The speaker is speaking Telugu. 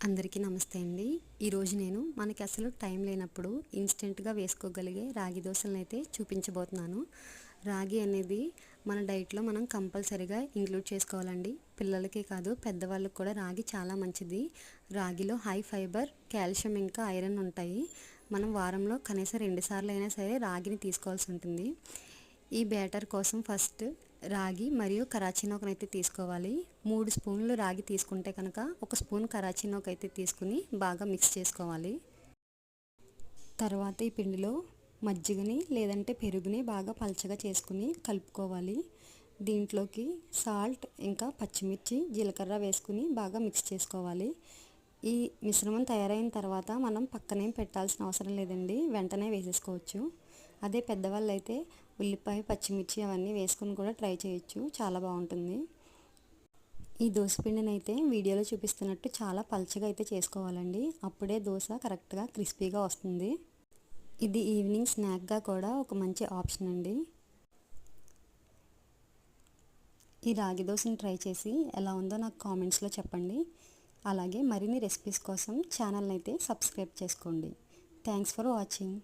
అందరికీ నమస్తే అండి. ఈరోజు నేను మనకి అసలు టైం లేనప్పుడు ఇన్స్టెంట్గా వేసుకోగలిగే రాగి దోశలను అయితే చూపించబోతున్నాను. రాగి అనేది మన డైట్లో మనం కంపల్సరీగా ఇంక్లూడ్ చేసుకోవాలండి. పిల్లలకే కాదు పెద్దవాళ్ళకి కూడా రాగి చాలా మంచిది. రాగిలో హై ఫైబర్, కాల్షియం ఇంకా ఐరన్ ఉంటాయి. మనం వారంలో కనీసం 2 సార్లు అయినా సరే రాగిని తీసుకోవాల్సి ఉంటుంది. ఈ బ్యాటర్ కోసం ఫస్ట్ రాగి మరియు కరాచీ నూకనైతే తీసుకోవాలి. 3 స్పూన్లు రాగి తీసుకుంటే కనుక 1 స్పూన్ కరాచీ నూక అయితే తీసుకుని బాగా మిక్స్ చేసుకోవాలి. తర్వాత ఈ పిండిలో మజ్జిగని లేదంటే పెరుగుని బాగా పలచగా చేసుకుని కలుపుకోవాలి. దీంట్లోకి సాల్ట్ ఇంకా పచ్చిమిర్చి, జీలకర్ర వేసుకుని బాగా మిక్స్ చేసుకోవాలి. ఈ మిశ్రమం తయారైన తర్వాత మనం పక్కనేం పెట్టాల్సిన అవసరం లేదండి, వెంటనే వేసేసుకోవచ్చు. అదే పెద్దవాళ్ళు అయితే ఉల్లిపాయ, పచ్చిమిర్చి అవన్నీ వేసుకుని కూడా ట్రై చేయొచ్చు, చాలా బాగుంటుంది. ఈ దోశ పిండిని అయితే వీడియోలో చూపిస్తున్నట్టు చాలా పలచగా అయితే చేసుకోవాలండి, అప్పుడే దోశ కరెక్ట్గా క్రిస్పీగా వస్తుంది. ఇది ఈవినింగ్ స్నాక్గా కూడా ఒక మంచి ఆప్షన్ అండి. ఈ రాగి దోశని ట్రై చేసి ఎలా ఉందో నాకు కామెంట్స్లో చెప్పండి. అలాగే మరిన్ని రెసిపీస్ కోసం ఛానల్ని అయితే సబ్స్క్రైబ్ చేసుకోండి. Thanks for watching.